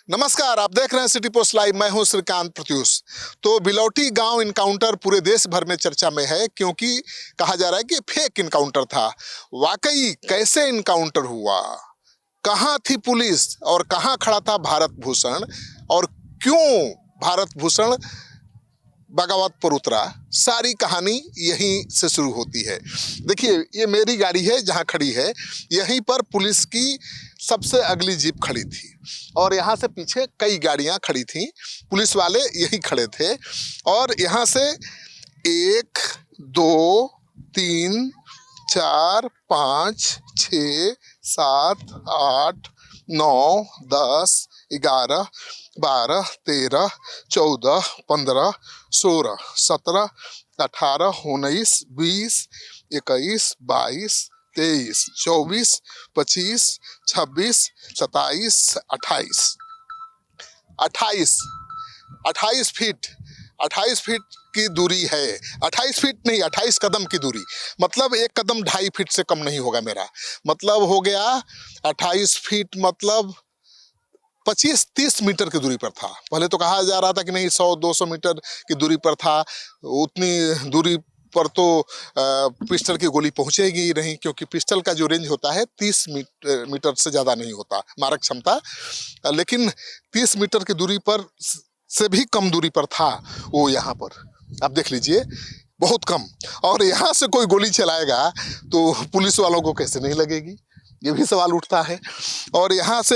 नमस्कार, आप देख रहे हैं सिटी पोस्ट लाइव। मैं हूं श्रीकांत प्रत्यूष। तो बिलौटी गांव इनकाउंटर पूरे देश भर में चर्चा में है क्योंकि कहा जा रहा है कि फेक इनकाउंटर था। वाकई कैसे इनकाउंटर हुआ, कहां थी पुलिस और कहां खड़ा था भारत भूषण, और क्यों भारत भूषण बगावत पर उतरा, सारी कहानी यहीं से शुरू होती है। देखिए, ये मेरी गाड़ी है जहां खड़ी है, यहीं पर पुलिस की सबसे अगली जीप खड़ी थी और यहाँ से पीछे कई गाड़ियां खड़ी थी। पुलिस वाले यहीं खड़े थे और यहाँ से 1 2 3 4 5 6 7 8 9 10 11 12 13 14 15 16 17 18 19 20 21 22 23 24 25 26 27 28 28 फीट की दूरी है। 28 फीट नहीं, 28 कदम की दूरी, मतलब एक कदम 2.5 फीट से कम नहीं होगा मेरा। मतलब हो गया 28 फीट, मतलब 25-30 मीटर की दूरी पर था। पहले तो कहा जा रहा था कि नहीं 100-200 मीटर की दूरी पर था। उतनी दूरी पर तो पिस्टल की गोली पहुंचेगी ही नहीं, क्योंकि पिस्टल का जो रेंज होता है 30 मीटर से ज़्यादा नहीं होता मारक क्षमता। लेकिन 30 मीटर की दूरी पर से भी कम दूरी पर था वो। यहाँ पर आप देख लीजिए, बहुत कम। और यहाँ से कोई गोली चलाएगा तो पुलिस वालों को कैसे नहीं लगेगी, ये भी सवाल उठता है। और यहाँ से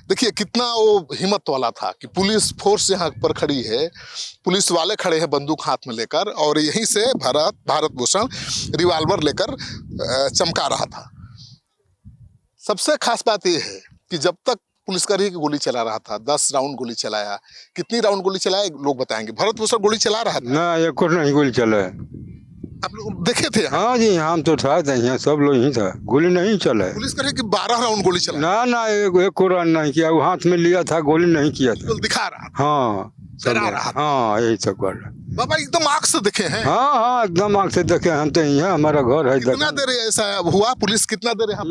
देखिए कितना वो हिम्मत वाला था कि पुलिस फोर्स यहाँ पर खड़ी है, पुलिस वाले खड़े हैं बंदूक हाथ में लेकर, और यहीं से भारत भूषण रिवाल्वर लेकर चमका रहा था। सबसे खास बात यह है कि जब तक पुलिसकर्मी की गोली चला रहा था, 10 राउंड गोली चलाया। कितनी राउंड गोली चलाया लोग बताएंगे। भारत भूषण गोली चला रहा था ना, एक और नहीं गोली चला है। आप लोग देखे थे? हाँ जी, हम तो था यहाँ, सब लोग यहीं था, गोली नहीं चला है। पुलिसकर्मी की 12 राउंड गोली चला। ना, एक और नहीं किया, वो हाथ में लिया था, गोली नहीं किया था। दिखा रहा था, हाँ डरा रहा था। हाँ, यही सब कर रहा। बाबा एकदम आँख से देखे हैं? हाँ, एकदम आँख से देखे। हम तो यहाँ, हमारा घर है। कितना देर ऐसा हुआ? पुलिस कितना देर यहाँ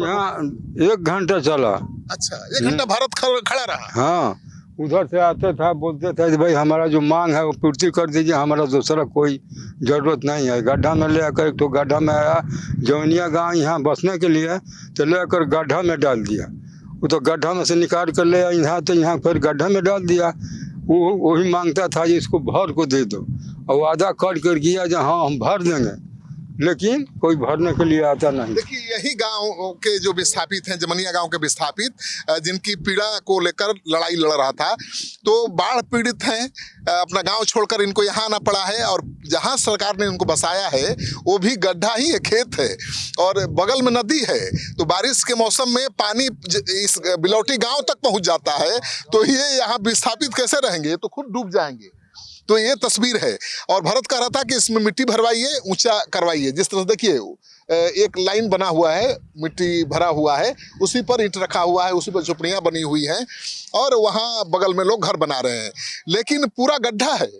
1 घंटा चला। अच्छा, 1 घंटा भारत खड़ा रहा? हाँ, उधर से आते था, बोलते थे भाई हमारा जो मांग है वो पूर्ति कर दीजिए, हमारा दूसरा कोई जरूरत नहीं है। गड्ढा में ले आकर, एक तो गड्ढा में आया जौनिया गांव यहाँ बसने के लिए, तो ले आकर गड्ढा में डाल दिया। वो तो गड्ढा में से निकाल कर ले आया यहाँ, तो यहाँ फिर गड्ढा में डाल दिया। वो वही मांगता था कि इसको भर को दे दो, और वादा कर गया जो हाँ हम भर देंगे, लेकिन कोई भरने के लिए आता नहीं। देखिए, यही गांव के जो विस्थापित हैं, जमनिया गांव के विस्थापित, जिनकी पीड़ा को लेकर लड़ाई लड़ रहा था, तो बाढ़ पीड़ित हैं, अपना गांव छोड़कर इनको यहाँ आना पड़ा है। और जहां सरकार ने उनको बसाया है वो भी गड्ढा ही है, खेत है, और बगल में नदी है। तो बारिश के मौसम में पानी इस बिलौटी गाँव तक पहुँच जाता है, तो ये यहाँ विस्थापित कैसे रहेंगे? तो खुद डूब जाएंगे। तो ये तस्वीर है। और भरत कह रहा था कि इसमें मिट्टी भरवाइए, ऊंचा करवाइए। जिस तरह से देखिए, एक लाइन बना हुआ है, मिट्टी भरा हुआ है, उसी पर ईंट रखा हुआ है, उसी पर झोपड़ियां बनी हुई हैं, और वहाँ बगल में लोग घर बना रहे हैं, लेकिन पूरा गड्ढा है।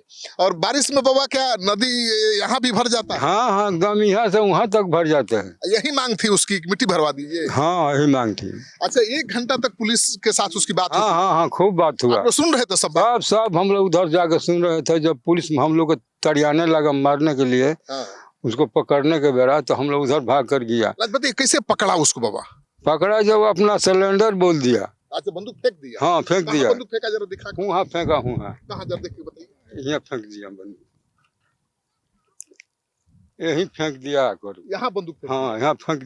और बारिश में बाबा क्या नदी यहाँ भी भर जाता है? हाँ, एकदम यहाँ से वहाँ तक भर जाते हैं। यही मांग थी उसकी, मिट्टी भरवा दीजिए। हाँ, यही मांग थी। अच्छा, 1 घंटा तक पुलिस के साथ उसकी बात हुई? हाँ, खूब बात हुआ। आप सुन रहे थे? सब हम लोग उधर जाकर सुन रहे थे। जब पुलिस हम लोग को तड़ियाने लगा मारने के लिए, उसको पकड़ने के बेरा, तो हम लोग उधर भाग कर गया। बताइए कैसे पकड़ा उसको बाबा? पकड़ा जब अपना सिलेंडर बोल दिया। अच्छा, बंदूक फेंक दिया? हाँ, फेंक दिया। बंदूक फेंका, जरा दिखा। हाँ, फेंका हूँ। कहाँ जरा देख के बताइए। यहाँ फेंक दिया बंदूक, यही फेंक दिया करो। यहाँ बंदूक? हाँ, यहाँ फेंक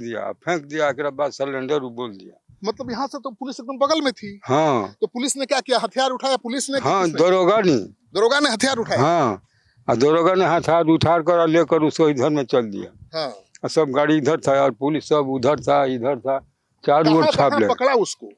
दिया के बाद सिलेंडर बोल दिया। मतलब यहाँ से तो पुलिस एकदम बगल में थी। हाँ, तो पुलिस ने क्या किया? हथियार उठाया पुलिस ने? हाँ, दरोगा ने हथियार उठाया। हाँ, और दरोगा ने हथियार उठा कर लेकर उसको इधर में चल दिया। हाँ, और सब गाड़ी इधर था और पुलिस सब उधर था, इधर था, चारों ओर छाप ले। पकड़ा उसको?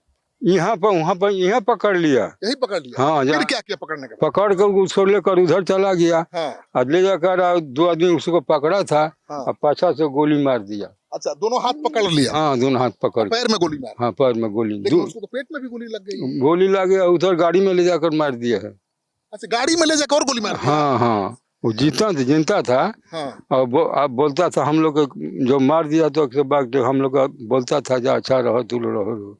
यहाँ पर, वहाँ पर, यहाँ पकड़ लिया। यही पकड़ लिया? हाँ, फिर क्या किया पकड़ने का? पकड़ कर उसको लेकर उधर चला गया। हाँ, ले जाकर 2 आदमी उसको पकड़ा था। हाँ, और पाछा से गोली मार दिया। अच्छा, दोनों हाथ पकड़ लिया? हाँ, दोनों हाथ पकड़। पैर में गोली मार? हाँ, पैर में गोली। उसको तो पेट में भी गोली लग गई? गोली लगे, उधर गाड़ी में ले जाकर मार दिया है। अच्छा, गाड़ी में ले जाकर और गोली मार दिया? हाँ, वो जीता था। हाँ, और अब बोलता था हम लोग जो मार दिया, तो हम लोग बोलता था जा अच्छा रहो, तुम रहो।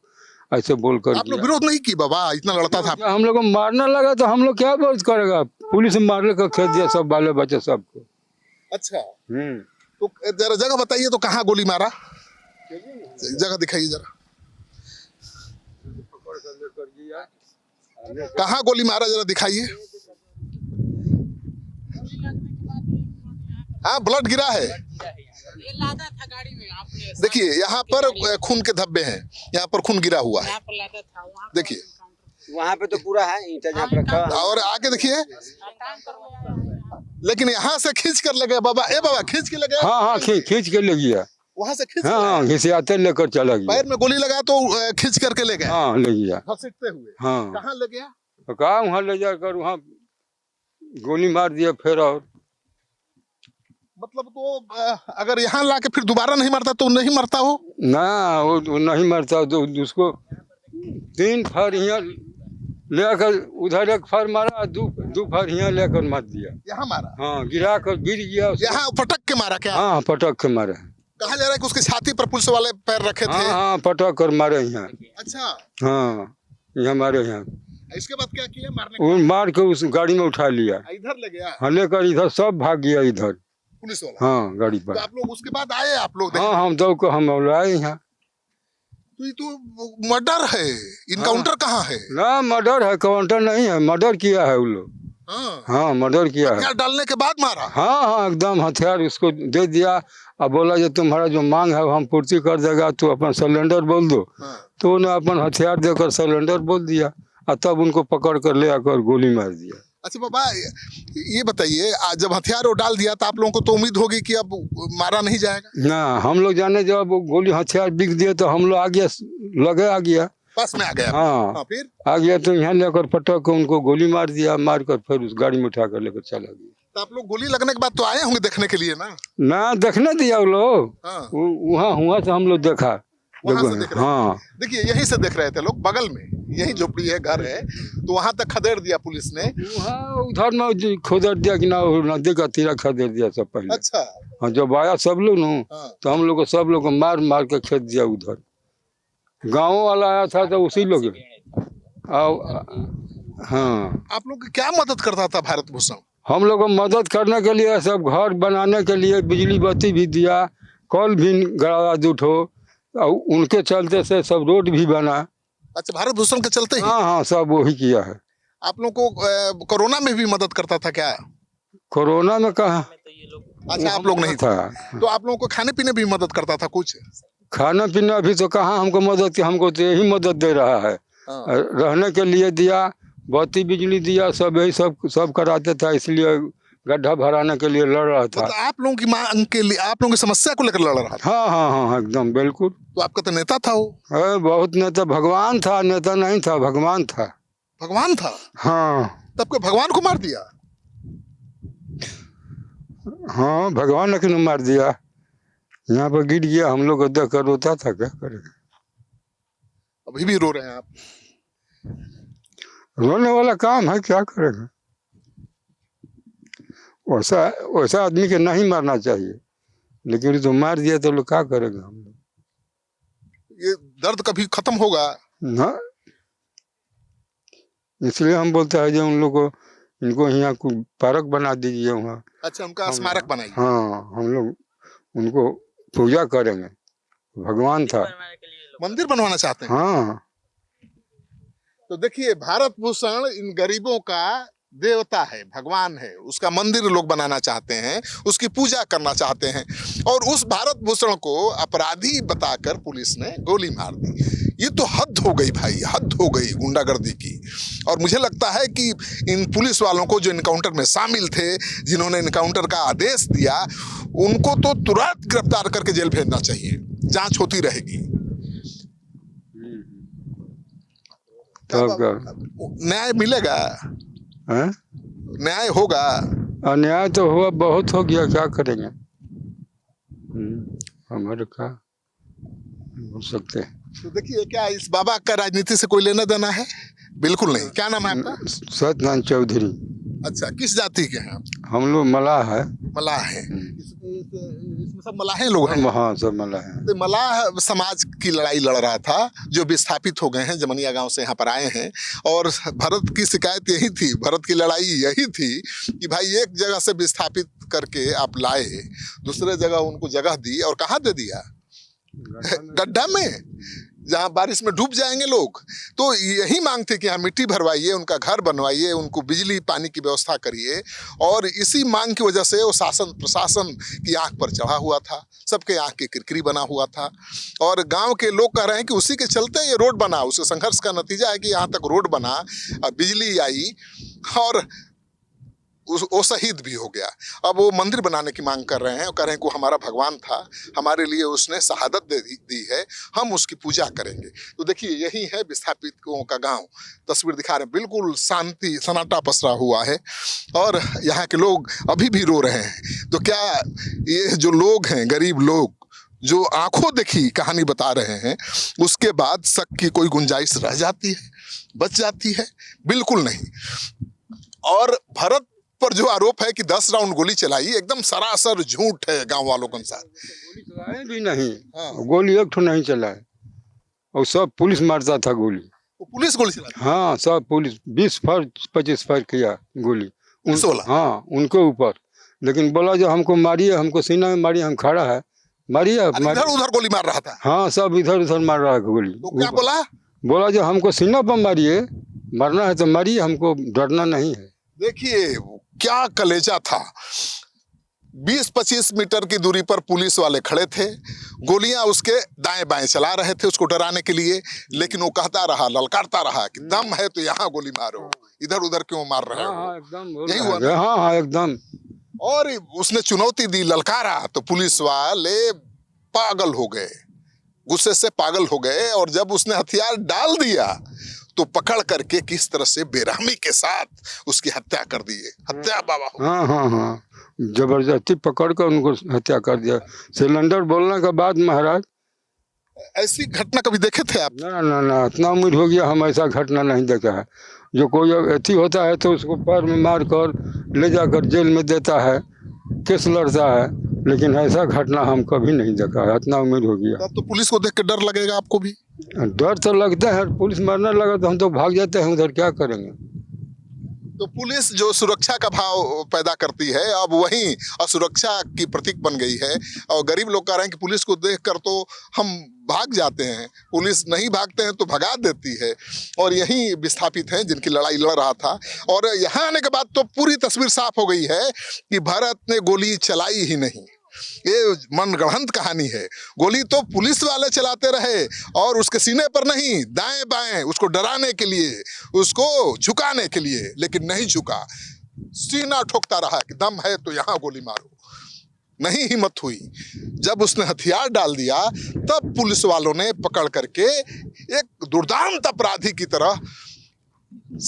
ऐसे बोल कर आप लोग दिया। विरोध नहीं की बाबा, इतना लड़ता था। हम लोग को मारने लगा तो हम लोग क्या विरोध करेगा, पुलिस मारने का खेत दिया सब बाले बच्चे सबको। अच्छा, हम्म। तो जरा जगह बताइए तो कहाँ गोली मारा, जगह दिखाइए जरा, कहाँ गोली मारा जरा दिखाइए। हाँ, ब्लड गिरा है, ये लादा था गाड़ी में आपने। देखिए यहाँ पर खून के धब्बे हैं, यहाँ पर खून गिरा हुआ है, यहाँ पर लादा था, वहाँ पर देखिए। वहाँ पे तो पूरा है ईंटा जहाँ पर रखा है। और आगे देखिए, लेकिन यहाँ से खींच कर ले गए बाबा, ए बाबा खींच के ले गए। हाँ हाँ, खींच के ले गया। वहाँ से खींच हाँ हाँ, घिसियाते लेकर चला गया। पैर में गोली लगा तो खींच करके ले गए, हाँ ले गया। घसीटते हुए। हाँ, कहाँ ले गया? तो कहा वहाँ ले जाकर वहाँ गोली मार दिया फिर। और मतलब तो अगर यहाँ लाके फिर दोबारा नहीं मरता तो नहीं मरता हो? ना, वो नहीं मरता तो उसको 3 फार यहाँ लेकर उधर एक फार मारा, दो फार यहाँ लेकर मार दिया। यहाँ मारा? हाँ, गिरा कर गिर गया उसको। यहाँ पटक के मारा क्या? हाँ, पटक के मारे। कहा जा रहा है कि उसकी छाती पर पुलिस वाले पैर रखे थे। हाँ हाँ, पटक कर मारे यहाँ। अच्छा, हाँ, यहाँ मारे यहाँ। इसके बाद क्या किया मारने वो मार के उस गाड़ी में उठा लिया। के? इधर ले गया हाँ, लेकर इधर सब भाग गया इधर। पुलिस वाला? हाँ, गाड़ी तो पर। आप लोग उसके बाद आए, आप लोग हाँ, हम दो को हम लाए यहाँ। तो ये तो मर्डर है, इनकाउंटर कहाँ है? ना, मर्डर है, काउंटर नहीं है, मर्डर किया है वो लोग। हाँ, हाँ, मर्डर किया है। हथियार डालने के बाद मारा? हाँ हाँ, एकदम हथियार उसको दे दिया और बोला जो तुम्हारा जो मांग है वो हम पूर्ति कर देगा, तो अपन सिलेंडर बोल दो। हाँ। तो उन्हें अपन हथियार देकर सिलेंडर बोल दिया और तब उनको पकड़ कर ले आकर गोली मार दिया। अच्छा बाबा, ये बताइए, आज जब हथियार वो डाल दिया तो आप लोगों को तो उम्मीद होगी कि अब मारा नहीं जाएगा? ना, हम लोग जाने जब वो गोली हथियार बिक दिए तो हम लोग आ गया, लगे आ गया, पास में आ गया। हाँ फिर आ गया तो यहाँ लेकर पटक के उनको गोली मार दिया, मार कर फिर उस गाड़ी में उठा कर लेकर चला गया। तो आप लोग गोली लगने के बाद तो आए होंगे देखने के लिए ना? ना, देखने दिया वो लोग। हाँ, वहाँ हुआ से हम लोग देखा। वहाँ से देख रहे हाँ, देखिए यहीं से देख रहे थे लोग, बगल में यही झोपड़ी है, घर है, तो वहां तक खदेड़ दिया पुलिस ने। वहाँ उधर में खोदर दिया कि ना, नदी का तीरा खदेड़ दिया सब पहले। अच्छा, हाँ, जब आया सब लोग न, हाँ। तो हम लोग को सब लोग को मार मार के खेत दिया उधर। गाँव वाला आया था तो उसी लोग। हाँ, आप लोग की क्या मदद करता था भारत भूषण? हम लोग को मदद करने के लिए सब घर बनाने के लिए बिजली बत्ती भी दिया, कल भी गड़ाया 2 ठो, और उनके चलते से सब रोड भी बना। अच्छा, भारत भूषण के चलते ही हाँ हाँ, सब वही किया है। आप लोग को कोरोना में भी मदद करता था क्या? कोरोना में कहा। अच्छा, आप लोग नहीं था। तो आप लोगों को खाने पीने भी मदद करता था कुछ? खाना पीना अभी तो कहाँ हमको मदद की, हमको तो यही मदद दे रहा है। हाँ। रहने के लिए दिया, बत्ती बिजली दिया, सब यही सब कराते था, इसलिए गड्ढा भराने के लिए लड़ रहा था। मतलब आप लोगों की मांग के लिए, आप लोगों की समस्या को लेकर लड़ रहा था? हाँ हाँ हाँ, एकदम बिल्कुल। तो आपका तो नेता था वो? बहुत नेता, भगवान था, नेता नहीं था, भगवान था। भगवान था? हाँ तब के भगवान को मार दिया? हाँ, भगवान ने क्यों मार दिया, यहाँ पर गिर गया, हम लोग को देख कर रोता था, क्या करेगा। अभी भी रो रहे हैं आप? रोने वाला काम है, क्या करेगा। वैसा आदमी के नहीं मारना चाहिए, लेकिन तो मार दिया तो लोग क्या करेगा हम लोग। ये दर्द कभी खत्म होगा ना, इसलिए हम बोलते हैं जो उन लोग को, इनको यहाँ को पार्क बना दीजिए वहाँ। अच्छा, उनका स्मारक बनाइए। हाँ, हम लोग उनको पूजा करेंगे, भगवान था। मंदिर बनवाना चाहते हैं? हाँ, तो देखिए, भारत भूषण इन गरीबों का देवता है, भगवान है, उसका मंदिर लोग बनाना चाहते हैं, उसकी पूजा करना चाहते हैं, और उस भारत भूषण को अपराधी बताकर पुलिस ने गोली मार दी। ये तो हद हो गई भाई, हद हो गई गुंडागर्दी की। और मुझे लगता है कि इन पुलिस वालों को जो इनकाउंटर में शामिल थे, जिन्होंने इनकाउंटर का आदेश दिया, उनको तो तुरंत गिरफ्तार करके जेल भेजना चाहिए, जांच होती रहेगी। न्याय मिलेगा? हैं? न्याय होगा? अन्याय तो हुआ, बहुत हो गया, क्या करेंगे। हमारे क्या हो सकते हैं। तो देखिए, क्या इस बाबा का राजनीति से कोई लेना देना है? बिल्कुल नहीं। क्या नाम है आपका? सत्यनारायण चौधरी। अच्छा, किस जाति के हैं आप? हम लोग मलाह है। मलाह हैं। इसमें सब मलाहे लोग हैं। हाँ सब मलाह हैं। तो मलाह समाज की लड़ाई लड़ रहा था, जो विस्थापित हो गए हैं, जमनिया गांव से यहाँ पर आए हैं। और भरत की शिकायत यही थी, भरत की लड़ाई यही थी कि भाई एक जगह से विस्थापित करके आप लाए, दूसरे जगह उनको जगह दी, और कहाँ दे दिया? गड्ढा में, जहाँ बारिश में डूब जाएंगे लोग। तो यही मांग थी कि यहाँ मिट्टी भरवाइए, उनका घर बनवाइए, उनको बिजली पानी की व्यवस्था करिए। और इसी मांग की वजह से वो शासन प्रशासन की आंख पर चढ़ा हुआ था, सबके आंख की किरकिरी बना हुआ था। और गांव के लोग कह रहे हैं कि उसी के चलते ये रोड बना, उसके संघर्ष का नतीजा है कि यहाँ तक रोड बना, बिजली आई, और वो शहीद भी हो गया। अब वो मंदिर बनाने की मांग कर रहे हैं और कह रहे हैं कि वो हमारा भगवान था, हमारे लिए उसने शहादत दी है, हम उसकी पूजा करेंगे। तो देखिए यही है विस्थापितों का गांव, तस्वीर दिखा रहे हैं, बिल्कुल शांति सन्नाटा पसरा हुआ है और यहाँ के लोग अभी भी रो रहे हैं। तो क्या ये जो लोग हैं, गरीब लोग जो आंखों देखी कहानी बता रहे हैं, उसके बाद शक की कोई गुंजाइश रह जाती है, बच जाती है? बिल्कुल नहीं। और भरत पर जो आरोप है कि 10 राउंड गोली चलाई, एकदम सरासर झूठ है गांव वालों के अनुसार। गोली चलाए भी नहीं। हाँ। गोली एक ठो नहीं चलाए, और सब पुलिस मारता था गोली। वो पुलिस गोली चलाई? हाँ सब पुलिस 20 फायर 25 फायर किया गोली हाँ उनके ऊपर। लेकिन बोला जो हमको मारिए, हमको सीना में मारिए, हम खड़ा है, मारिए। इधर उधर गोली मार रहा था? हाँ सब इधर उधर मार रहा है गोली। तो क्या बोला? बोला जो हमको सीना पर मारिए, मरना है तो मारिए, हमको डरना नहीं है। देखिए क्या कलेजा था। 20-25 मीटर की दूरी पर पुलिस वाले खड़े थे, गोलियां उसके दाएं बाएं चला रहे थे उसको डराने के लिए, लेकिन वो कहता रहा, ललकारता रहा कि दम है तो यहाँ गोली मारो, इधर उधर क्यों मार रहे हो? हाँ एकदम यही हुआ ना? हाँ हाँ एकदम। और उसने चुनौती दी, ललकारा, तो पुलिस वाले पागल हो गए, गुस्से से पागल हो गए। और जब उसने हथियार डाल दिया तो पकड़ करके किस तरह से बेरहमी के साथ उसकी हत्या कर दी। हत्या बाबा हो। हाँ हाँ हाँ जबरदस्ती पकड़ कर उनको हत्या कर दिया, सिलेंडर बोलने के बाद। महाराज ऐसी घटना कभी देखे थे आप? ना ना ना, इतना उम्र हो गया, हम ऐसा घटना नहीं देखा है। जो कोई अथी होता है तो उसको पैर में मार कर ले जाकर जेल में देता है, केस लड़ता है, लेकिन ऐसा घटना हम कभी नहीं देखा है, इतना उम्र हो गया। तब तो पुलिस को देख के डर लगेगा आपको भी? डर तो लगता है, पुलिस मारने लगा तो हम तो भाग जाते हैं उधर, क्या करेंगे। तो पुलिस जो सुरक्षा का भाव पैदा करती है, अब वही असुरक्षा की प्रतीक बन गई है। और गरीब लोग कह रहे हैं कि पुलिस को देखकर तो हम भाग जाते हैं, पुलिस नहीं भागते हैं तो भगा देती है। और यही विस्थापित हैं जिनकी लड़ाई लड़ रहा था। और यहाँ आने के बाद तो पूरी तस्वीर साफ हो गई है कि भरत ने गोली चलाई ही नहीं। ये मनगढ़ंत कहानी है। गोली तो पुलिस वाले चलाते रहे, और उसके सीने पर नहीं, दाएं बाएं, उसको डराने के लिए, उसको झुकाने के लिए, लेकिन नहीं झुका, सीना ठोकता रहा कि दम है तो यहाँ गोली मारो। नहीं हिम्मत हुई। जब उसने हथियार डाल दिया तब पुलिस वालों ने पकड़ करके एक दुर्दांत अपराधी की तरह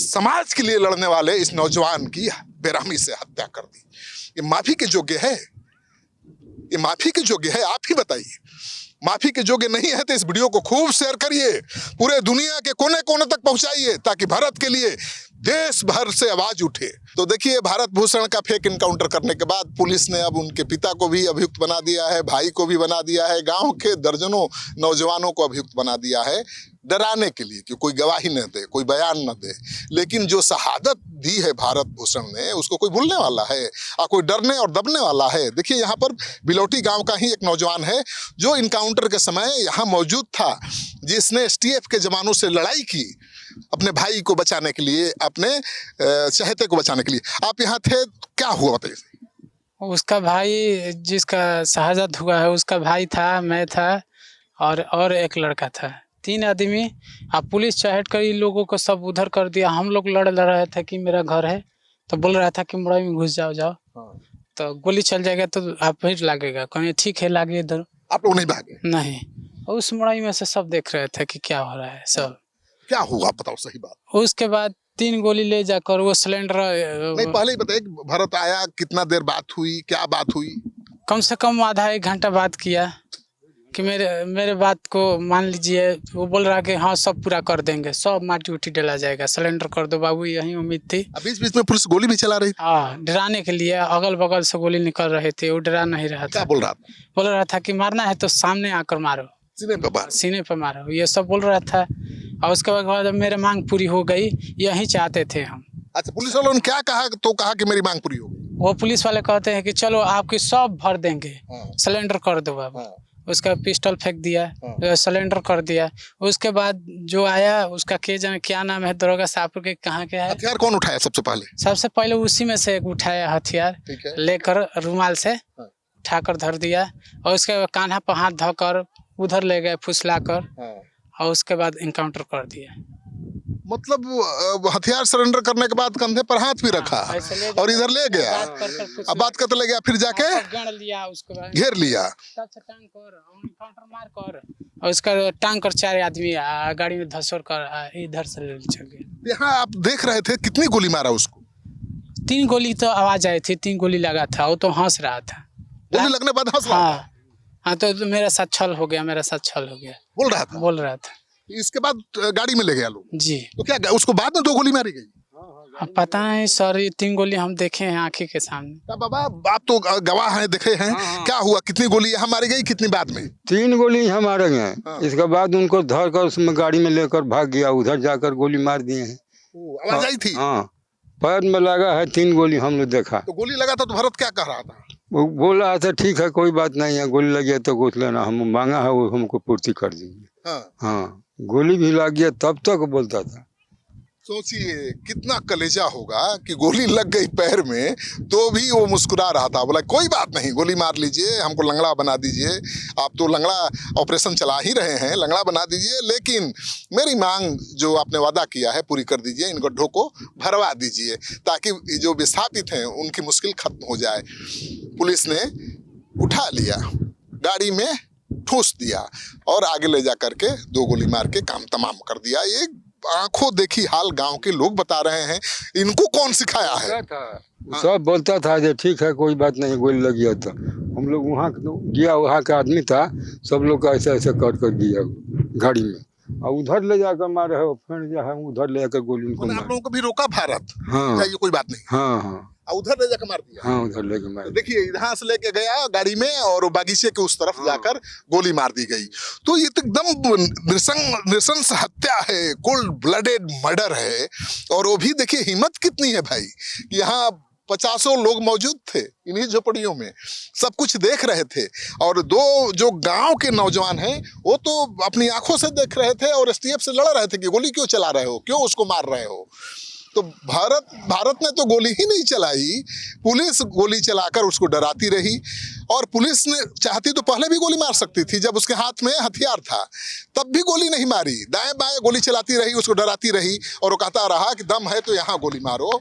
समाज के लिए लड़ने वाले इस नौजवान की बेरहमी से हत्या कर दी। ये माफी के योग्य है? ये माफी के योग्य है? आप ही बताइए। माफी के योग्य नहीं है तो इस वीडियो को खूब शेयर करिए, पूरे दुनिया के कोने कोने तक पहुंचाइए, ताकि भारत के लिए देश भर से आवाज उठे। तो देखिए, भारत भूषण का फेक इनकाउंटर करने के बाद पुलिस ने अब उनके पिता को भी अभियुक्त बना दिया है, भाई को भी बना दिया है, गांव के दर्जनों नौजवानों को अभियुक्त बना दिया है, डराने के लिए कि कोई गवाही न दे, कोई बयान न दे। लेकिन जो शहादत दी है भारत भूषण ने, उसको कोई भूलने वाला है और कोई डरने और दबने वाला है? देखिए, यहाँ पर बिलौटी गांव का ही एक नौजवान है जो इनकाउंटर के समय यहाँ मौजूद था, जिसने STF के जवानों से लड़ाई की अपने भाई को बचाने के लिए, अपने चहेते को बचाने के लिए। आप यहाँ थे, क्या हुआ बताइए। उसका भाई जिसका शहादत हुआ है, उसका भाई था, मैं था और एक लड़का था, 3 आदमी। अब पुलिस चहट कर इन लोगों को सब उधर कर दिया। हम लोग लड़ रहे थे कि मेरा घर है, तो बोल रहा था कि मुड़ाई में घुस जाओ। तो गोली चल जाएगा तो आप फिर लागेगा, कहीं ठीक है लागे इधर। आप लोग नहीं भागे? नहीं, उस मुड़ाई में से सब देख रहे थे कि क्या हो रहा है। सब क्या हुआ बताओ सही बात। उसके बाद 3 गोली ले जाकर वो सिलेंडर नहीं, पहले ही बताइए, भरत आया, कितना देर बात हुई, क्या बात हुई? कम से कम आधा 1 घंटा बात किया। कि मेरे बात को मान लीजिए। वो बोल रहा कि हाँ सब पूरा कर देंगे, सब माटी उठी डाला जाएगा, सिलेंडर कर दो बाबू, यही उम्मीद थी। बीच बीच में पुलिस गोली भी चला रही थी। हाँ, डराने के लिए अगल बगल से गोली निकल रहे थे, वो डरा नहीं रहा क्या था। बोल रहा था? बोल रहा था कि मारना है तो सामने आकर मारो, सीने पे बात। सीने पर मारो, ये सब बोल रहा था। और उसके बाद मेरे मांग पूरी हो गई, यही चाहते थे हम। अच्छा, पुलिस वालों ने क्या कहा? तो कहा कि मेरी मांग पूरी हो गई। वो पुलिस वाले कहते हैं कि चलो आपकी सब भर देंगे, हाँ। सिलेंडर कर दो बाबू। हाँ। उसका पिस्टल फेंक दिया, हाँ। सिलेंडर कर दिया। उसके बाद जो आया उसका क्या नाम है, दरोगा साहब के कहाँ के है। हथियार कौन उठाया सबसे पहले? सबसे पहले उसी में से एक उठाया हथियार, ठीक है। लेकर रुमाल से उठाकर धर दिया, और उसके कान्हा पर हाथ धोकर उधर ले गए फुसलाकर, और उसके बाद इनकाउंटर कर दिया। मतलब हथियार सरेंडर करने के बाद कंधे पर हाथ भी रखा और इधर ले गया। अब बात करते ले गया, फिर जाके लिया, उसके बाद घेर लिया। टांग कर इनकाउंटर मार कर, और उसका टांग कर 4 आदमी गाड़ी में धसोर कर इधर से ले चल गए। यहाँ आप देख रहे थे कितनी गोली मारा उसको? 3 गोली तो आवाज आई थी, 3 गोली लगा था। वो तो हंस रहा था, गोली लगने बाद हंस रहा था। हाँ हाँ, तो मेरा साथ छल हो गया, मेरा साथ छल हो गया, बोल रहा था। इसके बाद गाड़ी में ले गया लोग जी। तो क्या उसको बाद में 2 गोली मारी गई? अब पता नहीं सर, ये 3 गोली हम देखे हैं आंखी के सामने। बाबा आप तो गवाह हैं, देखे हैं। क्या हुआ, कितनी गोली यहाँ मारी गई, कितनी बाद में? 3 गोली यहाँ मारे गए। इसके बाद उनको धर कर उसमें गाड़ी में लेकर भाग गया, उधर जाकर गोली मार दिए हैं। आवाज आई थी? हाँ, पैर में लगा है 3 गोली, हम लोग देखा। तो गोली लगा था तो भरत क्या कह रहा था? वो बोल रहा था ठीक है कोई बात नहीं है, गोली लगी है तो कुछ लेना, हम मांगा है वो हमको पूर्ति कर देंगे। हाँ, गोली भी लग गया तब तक बोलता था। सोचिए कितना कलेजा होगा कि गोली लग गई पैर में तो भी वो मुस्कुरा रहा था। बोला कोई बात नहीं, गोली मार लीजिए, हमको लंगड़ा बना दीजिए। आप तो लंगड़ा ऑपरेशन चला ही रहे हैं, लंगड़ा बना दीजिए, लेकिन मेरी मांग जो आपने वादा किया है पूरी कर दीजिए, इन गड्ढों को भरवा दीजिए ताकि जो विस्थापित हैं उनकी मुश्किल खत्म हो जाए। पुलिस ने उठा लिया, गाड़ी में ठूस दिया और आगे ले जा करके 2 गोली मार के काम तमाम कर दिया। ये आंखों देखी हाल गांव के लोग बता रहे हैं। इनको कौन सिखाया है? सब बोलता था जो ठीक है कोई बात नहीं, गोली लगी है तो हम लोग वहाँ गया, वहाँ का आदमी था, सब लोग ऐसे ऐसे कर गया गाड़ी में, और उधर ले जाकर मारे है, फिर जो है उधर ले जाकर गोली उनको आप लोगों को भी रोका भारत? हाँ, ये कोई बात नहीं। हाँ हाँ, उधर ले जाकर मार दिया। हाँ, उधर लेके मार। देखिए यहाँ से लेके गया गाड़ी में और बागीचे के उस तरफ जाकर गोली मार दी गई। तो ये तो एकदम नृशंस हत्या है, कोल्ड ब्लडेड मर्डर है। और वो भी देखिए हिम्मत कितनी है भाई, यहाँ 50 लोग मौजूद थे इन्हीं झोपड़ियों में, सब कुछ देख रहे थे। और 2 जो गांव के नौजवान हैं वो तो अपनी आंखों से देख रहे थे और एसटीएफ से लड़ रहे थे कि गोली क्यों चला रहे हो, क्यों उसको मार रहे हो। तो भारत ने तो गोली ही नहीं चलाई, पुलिस गोली चलाकर उसको डराती रही। और पुलिस ने चाहती तो पहले भी गोली मार सकती थी, जब उसके हाथ में हथियार था तब भी गोली नहीं मारी, दाएं बाएं गोली चलाती रही, उसको डराती रही और वो कहता रहा कि दम है तो यहाँ गोली मारो।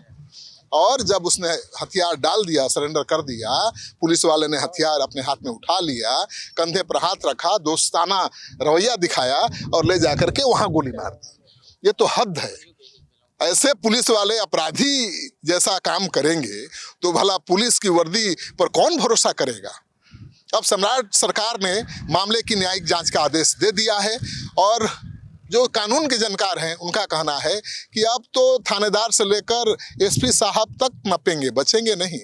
और जब उसने हथियार डाल दिया, सरेंडर कर दिया, पुलिस वाले ने हथियार अपने हाथ में उठा लिया, कंधे पर हाथ रखा, दोस्ताना रवैया दिखाया और ले जाकर के वहाँ गोली मार दी। ये तो हद है। ऐसे पुलिस वाले अपराधी जैसा काम करेंगे तो भला पुलिस की वर्दी पर कौन भरोसा करेगा। अब सम्राट सरकार ने मामले की न्यायिक जांच का आदेश दे दिया है और जो कानून के जानकार हैं उनका कहना है कि अब तो थानेदार से लेकर एसपी साहब तक नपेंगे, बचेंगे नहीं।